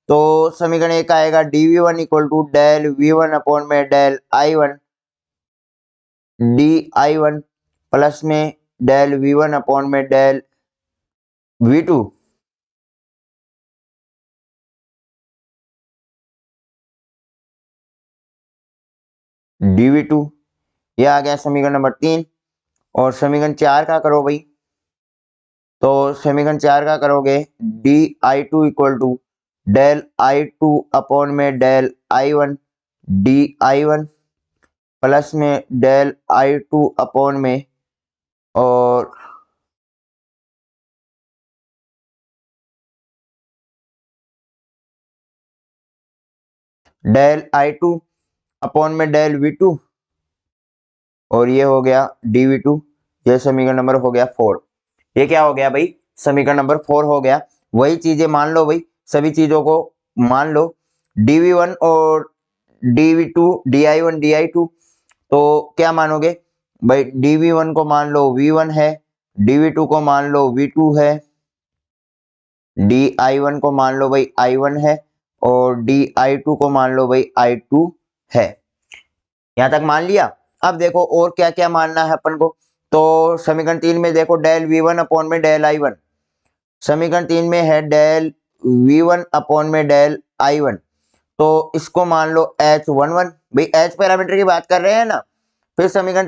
तो समीकरण 1 का आएगा dv1 equal to del v1 upon में डेल I1 di1 प्लस में डेल v1 अपॉन में डेल v2 dv2। ये आ गया समीकरण नंबर 3। और समीकरण 4 का करो भाई, तो समीकरण 4 का करोगे di2 equal to del I2 upon में डेल I1 di1 प्लस में डेल I2 अपॉन में और डेल I2 अपॉन में डेल V2 और ये हो गया dv2। ये समीकरण नंबर हो गया 4। ये क्या हो गया भाई? समीकरण नंबर 4 हो गया। वही चीजें मान लो भाई, सभी चीजों को मान लो, dv1 और dv2 di1 di2। तो क्या मानोगे भाई? dv1 को मान लो v1 है, dv2 को मान लो v2 है, di1 को मान लो भाई I1 है और di2 को मान लो भाई I2 है। यहां तक मान लिया। अब देखो और क्या क्या मानना है अपन को। तो समीकरण 3 में देखो डेल v1 अपॉन में डेल I1। समीकरण 3 में है डेल v1 अपॉन में डेल I1। तो इसको मान लो H11, भाई H पैरामीटर की बात कर रहे हैं ना। फिर समीकरण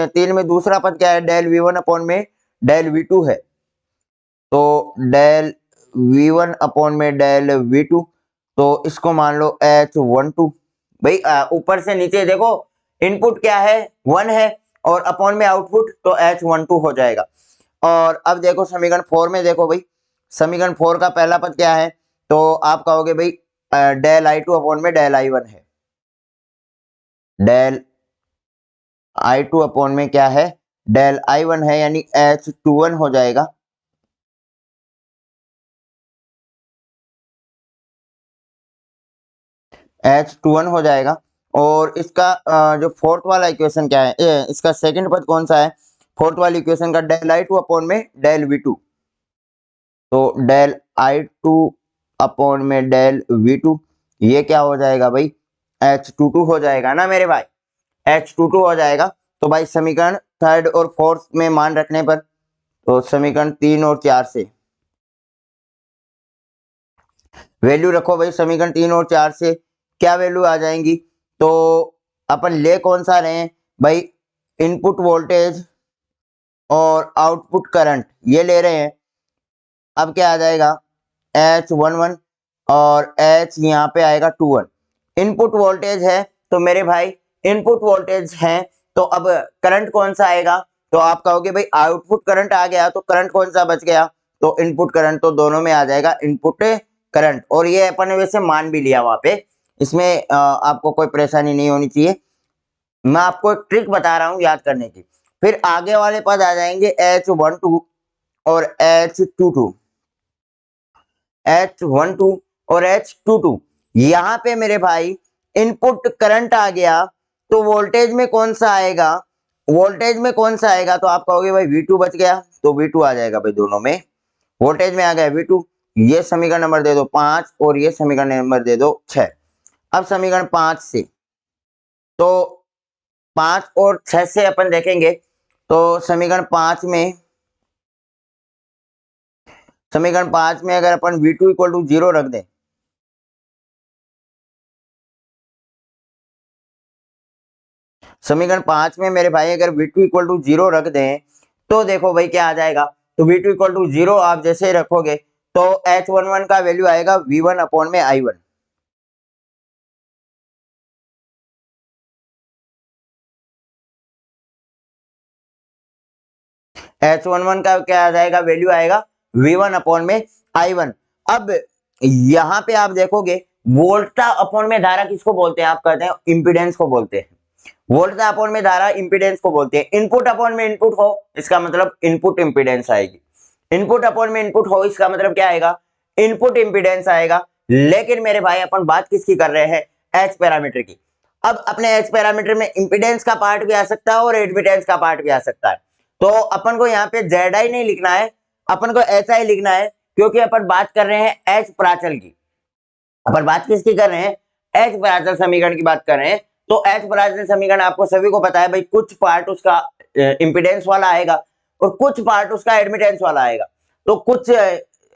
3 में दूसरा पद क्या है? डेल v1 अपॉन में डेल v2 है। तो डेल v1 अपॉन में डेल v2, तो इसको मान लो H12। भाई ऊपर से नीचे देखो, इनपुट क्या है? 1 है और अपॉन में आउटपुट, तो H12 हो जाएगा। और अब देखो समीकरण 4 में देखो भाई, समीकरण 4 का पहला पद क्या है? तो आप कहोगे भाई डेल I2 अपॉन में डेल I1 है। डेल I2 अपॉन में क्या है? डेल I1 है, यानी H21 हो जाएगा। H21 हो जाएगा। और इसका जो फोर्थ वाला इक्वेशन क्या है, इसका सेकंड पद कौन सा है? फोर्थ वाली इक्वेशन का डेल I2 अपॉन में डेल V2। तो डेल I2 अपॉन में डेल V2, ये क्या हो जाएगा भाई? H22 हो जाएगा ना मेरे भाई, H22 हो जाएगा। तो भाई समीकरण थर्ड और फोर्थ में मान रखने पर, तो समीकरण 3 और 4 से वैल्यू रखो भाई, समीकरण 3 और 4 से क्या वैल्यू आ जाएंगी, तो अपन ले कौन सा रहे हैं भाई, इनपुट वोल्टेज और आउटपुट करंट ये ले रहे हैं। अब क्या आ जाएगा, H11 और H यहाँ पे आएगा 21। इनपुट वोल्टेज है तो मेरे भाई इनपुट वोल्टेज है, तो अब करंट कौन सा आएगा, तो आप कहोगे भाई आउटपुट करंट आ गया, तो करंट कौन सा बच गया, तो इनपुट करंट, तो दोनों में आ जाएगा इनपुट करंट। और ये अपन ने वैसे मान भी लिया वहां पे, इसमें आपको कोई परेशानी नहीं होनी चाहिए, मैं आपको एक ट्रिक बता रहा हूँ याद करने की। फिर आगे वाले पद आ जाएंगे H12 और H22, H12 और H22। यहाँ पे मेरे भाई इनपुट करंट आ गया, तो वोल्टेज में कौन सा आएगा, वोल्टेज में कौन सा आएगा, तो आप कहोगे भाई V2 बच गया, तो V2 आ जाएगा भाई दोनों में, वोल्टेज में आ गया V2। ये समीकरण नंबर दे दो 5 और ये समीकरण नंबर दे दो 6। अब समीकरण 5 से, तो 5 और 6 से अपन देखेंगे, तो समीकरण 5 में अगर अपन V2 इक्वल टू 0 रख दें, समीकरण 5 में मेरे भाई अगर V2 इक्वल टू 0 रख दें, तो देखो भाई क्या आ जाएगा, तो V2 इक्वल टू 0 आप जैसे रखोगे, तो H11 का वैल्यू आएगा V1 अपॉन में I1। H11 का क्या आ जाएगा, वैल्यू आएगा V1 अपॉन में I1। अब यहाँ पे आप देखोगे वोल्टा अपॉन में धारा किसको बोलते हैं, आप कहते हैं इंपीडेंस को बोलते हैं, वोल्टा अपॉन में धारा इंपीडेंस को बोलते हैं। इनपुट अपॉन में इनपुट हो इसका मतलब इनपुट इंपीडेंस आएगी, इनपुट अपॉन में इनपुट हो इसका मतलब क्या आएगा, इनपुट इंपीडेंस आएगा। लेकिन मेरे भाई अपन बात किसकी कर रहे हैं, एच पैरामीटर की। अब अपने एच पैरामीटर में इंपीडेंस का पार्ट भी आ सकता है और एडमिटेंस का पार्ट भी आ सकता है, तो अपन को यहाँ पे जेड आई नहीं लिखना है, अपन को एच आई लिखना है, क्योंकि अपन बात कर रहे हैं एच प्राचल की। अपन बात किसकी कर रहे हैं, एच प्राचल समीकरण की बात कर रहे हैं। तो एच प्राचल समीकरण आपको सभी को पता है भाई, कुछ पार्ट उसका इंपीडेंस वाला आएगा और कुछ पार्ट उसका एडमिटेंस वाला आएगा। तो कुछ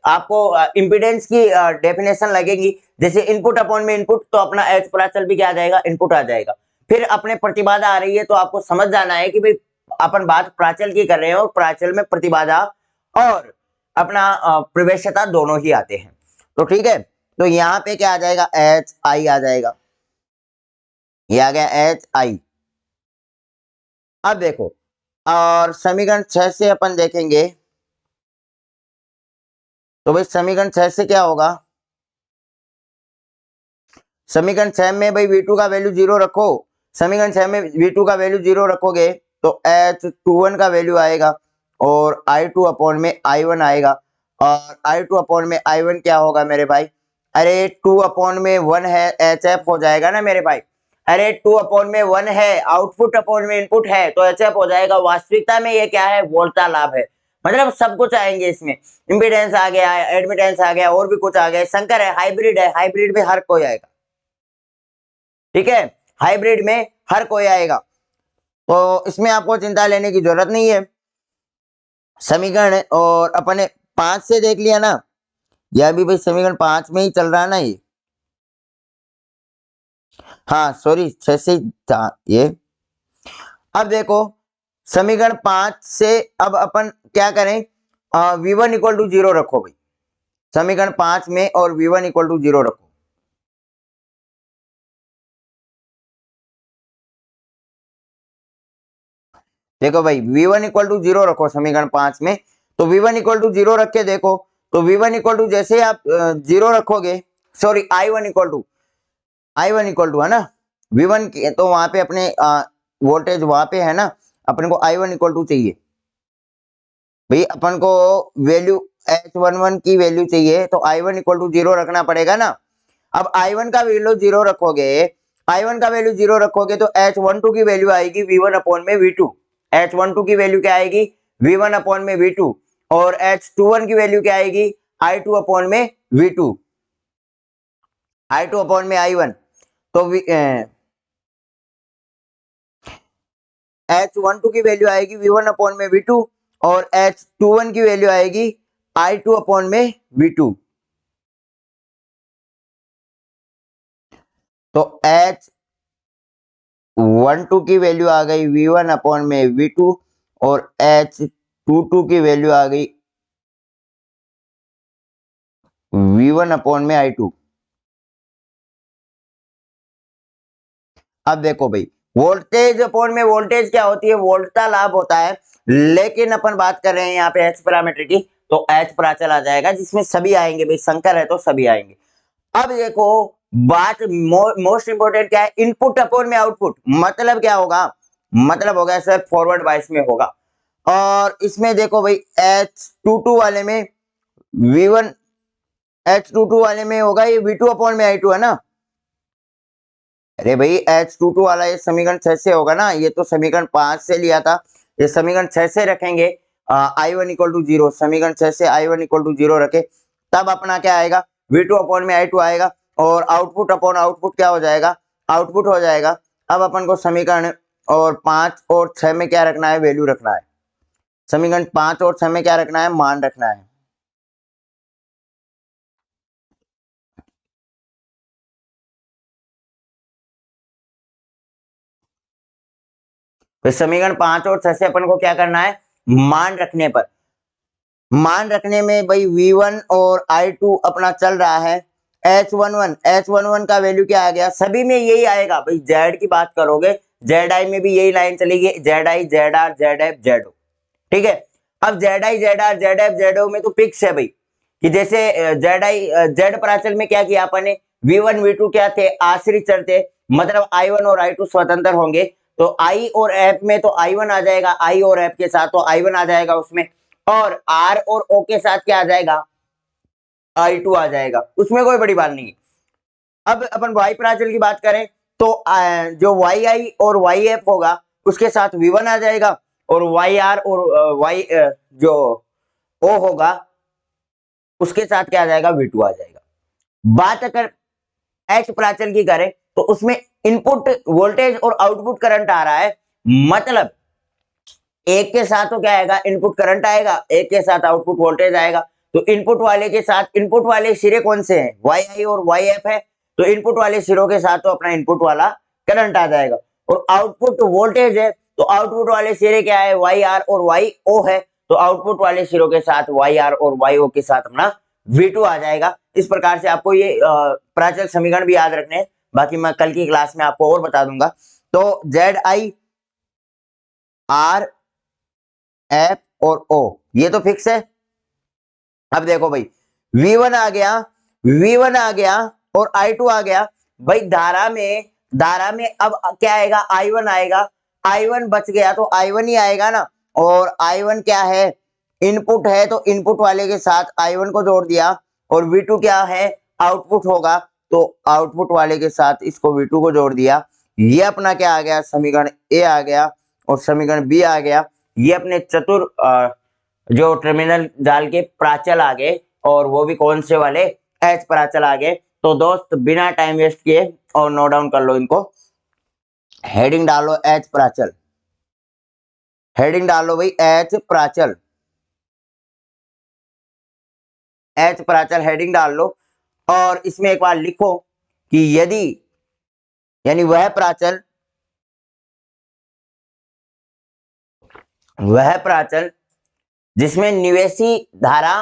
आपको इंपीडेंस की डेफिनेशन लगेगी, जैसे इनपुट अपॉन में इनपुट, तो अपना एच प्राचल भी क्या आ जाएगा, इनपुट आ जाएगा। फिर अपने प्रतिबाधा आ रही है, तो आपको समझ जाना है कि भाई अपन बात प्राचल की कर रहे हैं और प्राचल में प्रतिबाधा और अपना प्रवेश्यता दोनों ही आते हैं। तो ठीक है, तो यहाँ पे क्या आ जाएगा, एच आई आ जाएगा, ये आ गया एच आई। अब देखो, और समीकरण 6 से अपन देखेंगे, तो भाई समीकरण 6 से क्या होगा, समीकरण 6 में भाई V2 का वैल्यू 0 रखो, समीकरण 6 में V2 का वैल्यू 0 रखोगे, तो H21 का वैल्यू आएगा और I2 अपॉन में I1 आएगा। और I2 अपॉन में I1 क्या होगा मेरे भाई, अरे 2 अपॉन में 1 है, HF हो जाएगा ना मेरे भाई, अरे 2 अपॉन में 1 है, आउटपुट अपॉन में इनपुट है, तो HF हो जाएगा। वास्तविकता में ये क्या है, वोल्टा लाभ है, मतलब सब कुछ आएंगे इसमें, इंपीडेंस आ गया, एडमिटेंस आ गया, और भी कुछ आ गया, संकर है, हाइब्रिड में हर कोई आएगा, ठीक है, हाइब्रिड में हर कोई आएगा, तो इसमें आपको चिंता लेने की जरूरत नहीं है। समीकरण और अपने 5 से देख लिया ना, यह भी भाई समीकरण 5 में ही चल रहा है ना ये, हाँ सॉरी 6 से ही था ये। अब देखो समीकरण 5 से अब अपन क्या करें, V1 इक्वल टू 0 रखो भाई, समीकरण 5 में और V1 इक्वल टू 0 रखो। देखो भाई V1 इक्वल टू 0 रखो समीकरण 5 में, तो V1 इक्वल टू 0 रख के देखो, तो V1 इक्वल टू जैसे ही आप 0 रखोगे, सॉरी I1 इक्वल टू है ना, V1 तो वहां पे अपने वोल्टेज वहां पे है ना, अपन को I1 इक्वल टू चाहिए भाई, अपन को वैल्यू H11 की वैल्यू चाहिए, तो I1 इक्वल टू 0 रखना पड़ेगा ना। अब I1 का वैल्यू 0 रखोगे, I1 का वैल्यू 0 रखोगे, तो H12 की वैल्यू आएगी V1 अपॉन में V2, H12 की वैल्यू क्या आएगी, V1 अपॉन में V2, और H21 की वैल्यू क्या आएगी, I2 अपॉन में V2, I2 अपॉन में I1। तो H12 की वैल्यू आएगी V1 अपॉन में V2 और H21 की वैल्यू आएगी I2 अपॉन में V2। तो H12 की वैल्यू आ गई V1 अपॉन में V2 और H22 की वैल्यू आ गई V1 अपॉन में I2। अब देखो भाई, वोल्टेज अपॉन में वोल्टेज क्या होती है, वोल्टता लाभ होता है, लेकिन अपन बात कर रहे हैं यहाँ पे एच पैरामीटर की, तो एच प्राचल आ जाएगा जिसमें सभी आएंगे भाई, शंकर है तो सभी आएंगे। अब देखो बात मोस्ट इंपोर्टेंट क्या है, इनपुट अपॉन में आउटपुट, मतलब क्या होगा, मतलब होगा सर फॉरवर्ड बायस में होगा। और इसमें देखो भाई H22 वाले में V1, H22 वाले में होगा ये V2 अपॉन में I2 है ना। अरे भाई H22 वाला ये समीकरण 6 से होगा ना, ये तो समीकरण 5 से लिया था, ये समीकरण 6 से रखेंगे। I1 इक्वल टू 0, समीकरण 6 से I1 इक्वल टू 0 रखे, तब अपना क्या आएगा, V2 अपॉन में I2 आएगा, और आउटपुट अपॉन आउटपुट क्या हो जाएगा, आउटपुट हो जाएगा। अब अपन को समीकरण और 5 और 6 में क्या रखना है, वैल्यू रखना है। समीकरण 5 और 6 में क्या रखना है, मान रखना है। तो समीकरण 5 और 6 से अपन को क्या करना है, मान रखने पर, मान रखने में भाई V1 और I2 अपना चल रहा है, H11 का वैल्यू क्या आ गया, सभी में यही आएगा भाई। Z की बात करोगे, ZI में भी यही लाइन चलेगी, ZI ZR ZF ZO, ठीक है। अब ZI ZR ZF ZO में तो फिक्स है भाई, कि जैसे ZI Z प्राचल में क्या किया अपन ने, V1 V2 क्या थे, आश्रित चर थे, मतलब I1 और I2 स्वतंत्र होंगे, तो I और F में तो I1 आ जाएगा, I और F के साथ तो I1 आ जाएगा उसमें, और R और O के साथ क्या आ जाएगा, I2 आ जाएगा, उसमें कोई बड़ी बात नहीं। अब अपन Y प्राचल की बात करें तो जो YI और YF होगा उसके साथ V1 आ जाएगा, और YR और Y जो O होगा उसके साथ क्या आ जाएगा, V2 आ जाएगा। बात अगर H प्राचल की करें तो उसमें इनपुट वोल्टेज और आउटपुट करंट आ रहा है, मतलब एक के साथ तो क्या आएगा, इनपुट करंट आएगा, एक के साथ आउटपुट वोल्टेज आएगा। तो इनपुट वाले के साथ, इनपुट वाले सिरे कौन से हैं, YI और YF है, तो इनपुट वाले सिरों के साथ तो अपना इनपुट वाला करंट आ जाएगा। और आउटपुट वोल्टेज है, तो आउटपुट वाले सिरे क्या है, YR और YO है, तो आउटपुट वाले सिरों के साथ YR और YO के साथ अपना V2 आ जाएगा। इस प्रकार से आपको ये प्राचल समीकरण भी याद रखने हैं, बाकी मैं कल की क्लास में आपको और बता दूंगा। तो ZI R F और O ये तो फिक्स है। अब देखो भाई V1 आ गया, V1 आ गया और I2 आ गया भाई, धारा में अब क्या आएगा, I1 आएगा, I1 बच गया तो I1 ही आएगा ना, और I1 क्या है, इनपुट है, तो इनपुट वाले के साथ I1 को जोड़ दिया, और V2 क्या है, आउटपुट होगा, तो आउटपुट वाले के साथ इसको V2 को जोड़ दिया। ये अपना क्या आ गया, समीकरण A आ गया, और समीकरण B आ गया। ये अपने चतुर जो टर्मिनल जाल के प्राचल आ गए, और वो भी कौन से वाले, एच प्राचल आ गए। तो दोस्त बिना टाइम वेस्ट किए और नोट डाउन कर लो इनको, हेडिंग डालो एच प्राचल, हेडिंग डालो भाई एच प्राचल, एच प्राचल हेडिंग डाल लो। और इसमें एक बार लिखो कि यदि, यानी वह प्राचल जिसमें निवेशी धारा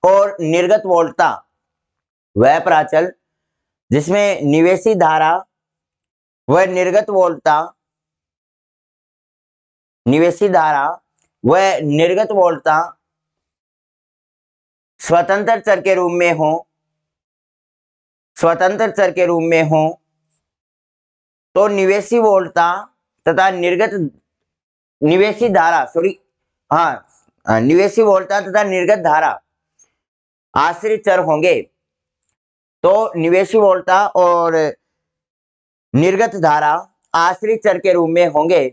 और निर्गत वोल्टता, वह प्राचल जिसमें निवेशी धारा व निर्गत वोल्टता, निवेशी धारा व निर्गत वोल्टता स्वतंत्र चर के रूप में हो, स्वतंत्र चर के रूप में हो, तो निवेशी वोल्टता तथा निर्गत, निवेशी धारा सॉरी, हाँ निवेशी वोल्टता तथा निर्गत धारा आश्रित चर होंगे। तो निवेशी वोल्टता और निर्गत धारा आश्रित चर के रूप में होंगे,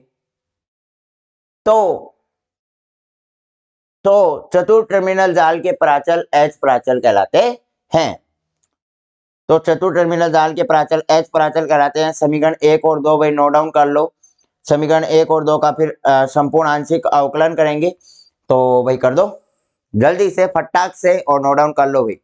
तो चतुर टर्मिनल जाल के प्राचल एच प्राचल कहलाते हैं। तो चतुर टर्मिनल दाल के प्राचल एच प्राचल कराते हैं। समीकरण 1 और 2 भाई नोट डाउन कर लो। समीकरण 1 और 2 का फिर संपूर्ण आंशिक अवकलन करेंगे। तो भाई कर दो जल्दी से फटाक से और नोट डाउन कर लो भाई।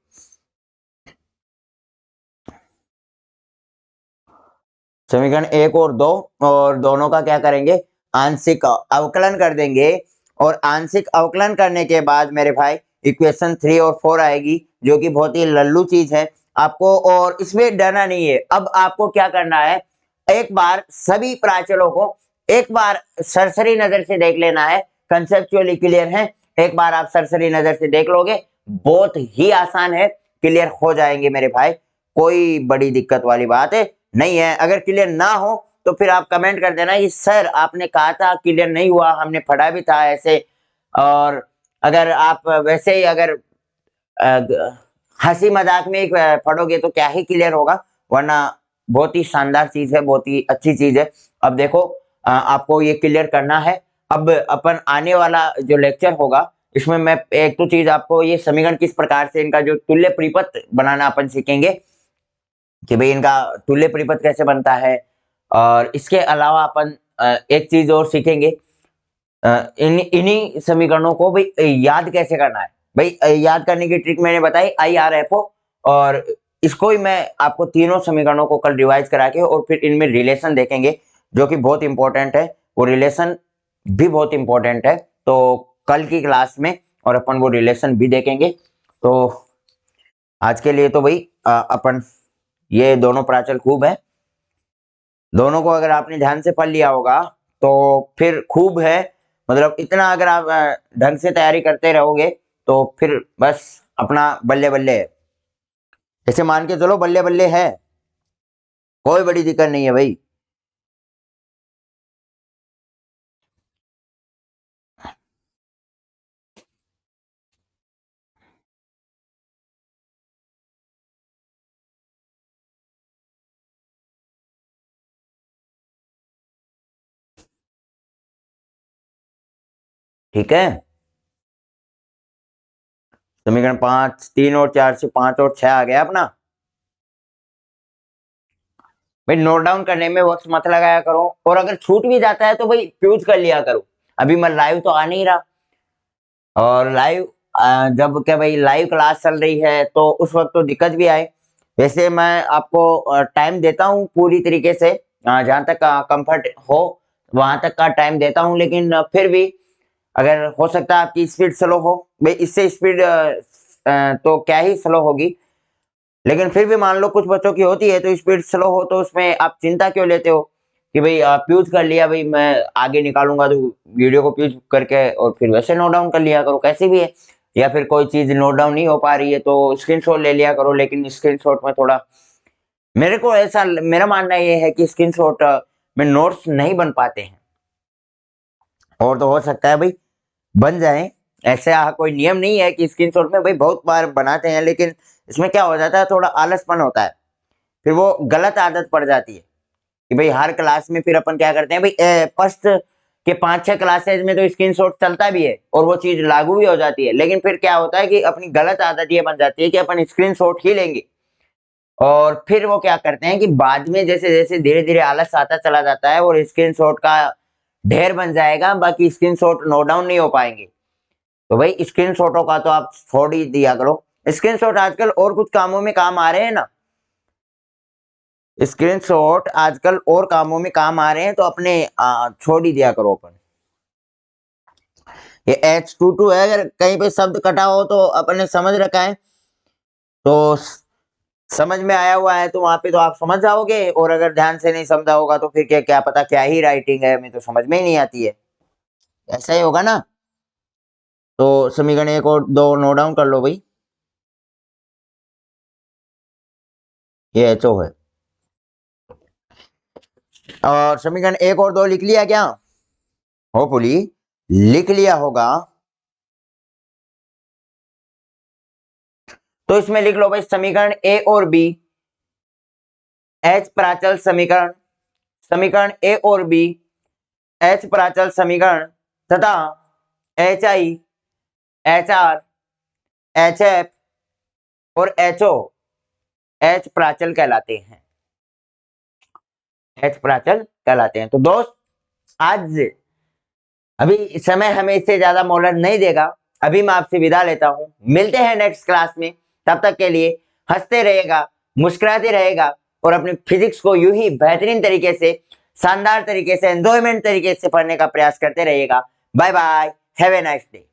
समीकरण 1 और 2 और दोनों का क्या करेंगे, आंशिक अवकलन कर देंगे। और आंशिक अवकलन करने के बाद मेरे भाई इक्वेशन 3 और 4 आएगी, जो कि बहुत ही लल्लू चीज है आपको, और इसमें डरना नहीं है। अब आपको क्या करना है, एक बार सभी प्राचलों को एक बार सरसरी नजर से देख लेना है। कंसेप्चुअली क्लियर है, एक बार आप सरसरी नजर से देख लोगे, बहुत ही आसान है, क्लियर हो जाएंगे मेरे भाई। कोई बड़ी दिक्कत वाली बात है नहीं है। अगर क्लियर ना हो तो फिर आप कमेंट कर देना कि सर आपने कहा था क्लियर नहीं हुआ, हमने पढ़ा भी था ऐसे। और अगर आप वैसे ही अगर हंसी मजाक में ही पढ़ोगे तो क्या ही क्लियर होगा, वरना बहुत ही शानदार चीज है, बहुत ही अच्छी चीज है। अब देखो आपको ये क्लियर करना है। अब अपन आने वाला जो लेक्चर होगा इसमें मैं एक तो चीज आपको, ये समीकरण किस प्रकार से इनका जो तुल्य परिपथ बनाना अपन सीखेंगे कि भाई इनका तुल्य परिपथ कैसे बनता है। और इसके अलावा अपन एक चीज और सीखेंगे, इन्हीं समीकरणों को भाई याद कैसे करना है। भाई याद करने की ट्रिक मैंने बताई IRFO, और इसको ही मैं आपको तीनों समीकरणों को कल रिवाइज करा के और फिर इनमें रिलेशन देखेंगे, जो कि बहुत इंपॉर्टेंट है। वो रिलेशन भी बहुत इंपॉर्टेंट है, तो कल की क्लास में और अपन वो रिलेशन भी देखेंगे। तो आज के लिए तो भाई अपन ये दोनों प्राचल खूब है, दोनों को अगर आपने ध्यान से पढ़ लिया होगा तो फिर खूब है। मतलब इतना अगर आप ढंग से तैयारी करते रहोगे तो फिर बस अपना बल्ले बल्ले है, जैसे मान के चलो बल्ले बल्ले है, कोई बड़ी दिक्कत नहीं है भाई। ठीक है, समीकरण 5, 3 और 4 से 5 और 6 आ गया अपना। भाई नोट डाउन करने में वक्त मत लगाया करो, और अगर छूट भी जाता है तो भाई फ्यूज कर लिया करो। अभी मैं लाइव तो आ नहीं रहा, और लाइव जब क्या भाई लाइव क्लास चल रही है तो उस वक्त तो दिक्कत भी आए। वैसे मैं आपको टाइम देता हूँ पूरी तरीके से, जहाँ तक कंफर्ट हो वहां तक का टाइम देता हूँ, लेकिन फिर भी अगर हो सकता है आपकी स्पीड स्लो हो, भाई इससे स्पीड तो क्या ही स्लो होगी, लेकिन फिर भी मान लो कुछ बच्चों की होती है तो स्पीड स्लो हो, तो उसमें आप चिंता क्यों लेते हो कि भाई प्यूज कर लिया, भाई मैं आगे निकालूंगा तो वीडियो को प्यूज करके और फिर वैसे नोट डाउन कर लिया करो, कैसे भी है। या फिर कोई चीज नोट डाउन नहीं हो पा रही है तो स्क्रीनशॉट ले लिया करो, लेकिन स्क्रीनशॉट में थोड़ा मेरे को ऐसा, मेरा मानना ये है कि स्क्रीनशॉट में नोट्स नहीं बन पाते हैं, और तो हो सकता है भाई बन जाए। ऐसे कोई नियम नहीं है कि स्क्रीनशॉट में भाई बहुत बार बनाते हैं, लेकिन इसमें क्या हो जाता है, थोड़ा आलसपन होता है, फिर वो गलत आदत पड़ जाती है कि भाई हर क्लास में फिर अपन क्या करते हैं भाई फर्स्ट के 5-6 क्लासेज में तो स्क्रीनशॉट चलता भी है और वो चीज लागू भी हो जाती है, लेकिन फिर क्या होता है कि अपनी गलत आदत ये बन जाती है कि अपन स्क्रीनशॉट ही लेंगे, और फिर वो क्या करते हैं कि बाद में जैसे जैसे धीरे धीरे आलस आता चला जाता है और स्क्रीनशॉट का ढेर बन जाएगा, बाकी स्क्रीनशॉट नोट डाउन नहीं हो पाएंगे। तो भाई स्क्रीनशॉटों का तो आप छोड़ ही दिया करो। स्क्रीनशॉट आजकल और कुछ कामों में काम आ रहे हैं ना, स्क्रीनशॉट आजकल और कामों में काम आ रहे हैं, तो अपने छोड़ ही दिया करो अपन। ये H22 है, अगर कहीं पे शब्द कटा हो तो अपन ने समझ रखा है, तो समझ में आया हुआ है तो वहां पे तो आप समझ जाओगे, और अगर ध्यान से नहीं समझा होगा तो फिर क्या क्या पता क्या ही राइटिंग है, हमें तो समझ में ही नहीं आती है। ऐसा ही होगा ना। तो समीकरण 1 और 2 नोट डाउन कर लो भाई, ये HO है। और समीकरण 1 और 2 लिख लिया क्या, होपफुली लिख लिया होगा। तो इसमें लिख लो भाई समीकरण A और B, H प्राचल समीकरण, समीकरण A और B H प्राचल समीकरण तथा HI, HR, HF और HO एच प्राचल कहलाते हैं, एच प्राचल कहलाते हैं। तो दोस्त आज अभी समय हमें इससे ज्यादा मोहलत नहीं देगा, अभी मैं आपसे विदा लेता हूं, मिलते हैं नेक्स्ट क्लास में। तब तक के लिए हंसते रहेगा, मुस्कुराते रहेगा और अपनी फिजिक्स को यूं ही बेहतरीन तरीके से, शानदार तरीके से, एंजॉयमेंट तरीके से पढ़ने का प्रयास करते रहिएगा। Bye bye, have a nice day.